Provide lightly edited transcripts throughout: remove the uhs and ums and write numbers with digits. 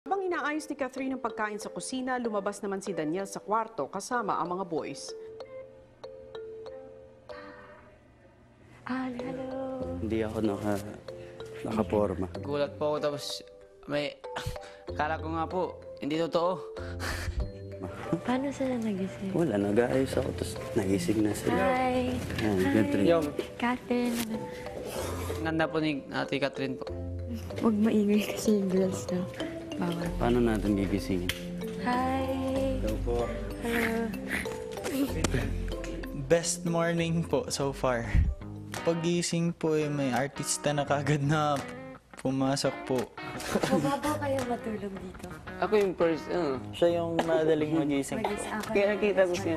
Habang inaayos ni Catherine ang pagkain sa kusina, lumabas naman si Daniel sa kwarto kasama ang mga boys. Hello. Hindi ako nakaporma. Gulat po ako tapos akala ko nga po, hindi totoo. Paano sila nagising? Wala, nag-aayos ako, tapos nagising na sila. Hi. Catherine. Yo, Catherine. ganda po ni Ate Catherine po. Huwag maingay kasi yung girls na. Bawal. Paano natin gigisingin? Hi. Hello po. Hello. Best morning po so far. Pagising po may artista na kagad na pumasok po. Mababa kayo matulog dito. Ako yung first, Siya yung madaling magising po. Kaya nakita ko siya.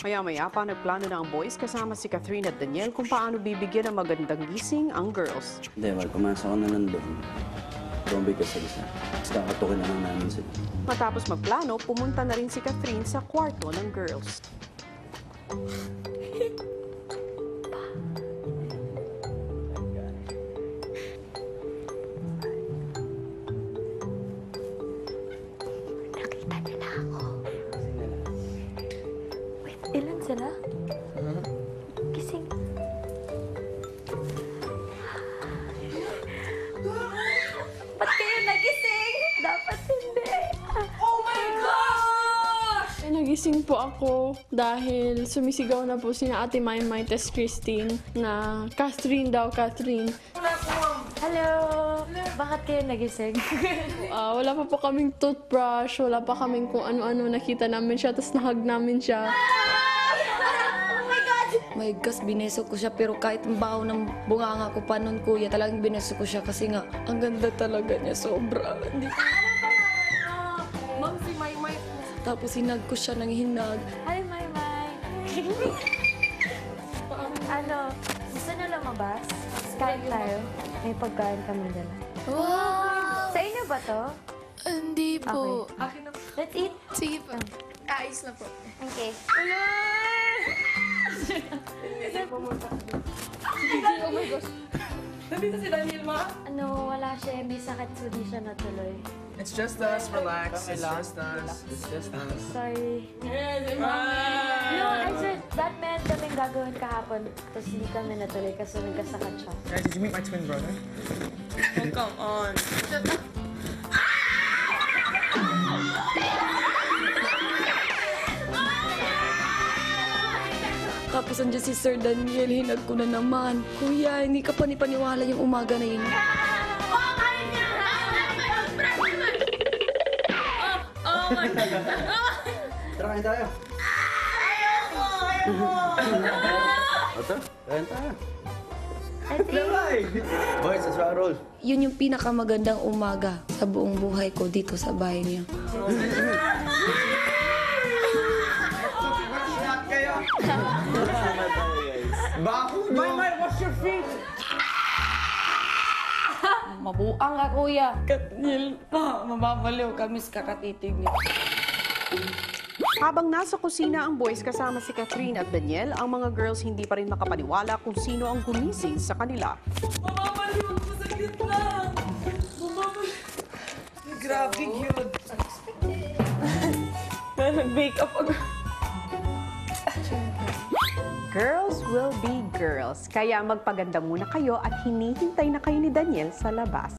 Maya-maya pa nagplano na ang boys kasama si Catherine at Daniel kung paano bibigyan ng magandang gising ang girls. Hindi, wag pumasok ko na lang doon. Zombie ka sa isa. Tapos kakatukin na lang namin sila. Matapos magplano, pumunta na rin si Catherine sa kwarto ng girls. Nakita niyo na ako. Wait, ilan sila? Gising. Ba't kayo nagising? Dapat hindi. Nagising po ako dahil sumisigaw na po sina Ate Maymay tas Christine na Catherine daw, Catherine. Hello. Bakit kayo nagising? Wala pa po kaming toothbrush, wala pa kaming kung ano-ano. Nakita namin siya, tas nahag namin siya. My gosh, bineso ko siya pero kahit ang baho ng bunganga ko pa nun, kuya, talagang bineso ko siya kasi nga, ang ganda talaga niya, sobra. Ma'am, si Maymay. Tapos hinag ko siya ng hinag. Hi, Maymay. Gusto na lumabas? Kain tayo. May pagkain kami dala. Wow! Sa inyo ba to? Hindi po. Okay. Let's eat. Sige po. Ayos na po. Okay. Wala siya. May sakit, so di siya natuloy. It's just us, relax. It's just us. It's just us. Sorry. No, I said, that meant kaming gagawin kahapon. Tapos hindi kami natuloy kasi nagkasakit siya. Guys, did you meet my twin brother? Oh, come on. Tapos andyan si Sir Daniel, hinag ko na naman. Kuya, hindi ka panipaniwala yung umaga na yun. Oh my God. Tara, kain tayo. Ito, kain tayo. Boys, let's rock and roll. Yun yung pinakamagandang umaga sa buong buhay ko dito sa bahay niya. Mabuang ka, kuya. Katnil pa. Mababaliw kami sa kakatitig niya. Habang nasa kusina ang boys kasama si Catherine at Daniel, ang mga girls hindi pa rin makapaniwala kung sino ang gumising sa kanila. Mababaliw ako sa gitna. Mababaliw. Grabe, cute. Nag-makeup ako. Girls will be girls, kaya magpaganda muna kayo at hinihintay na kayo ni Daniel sa labas.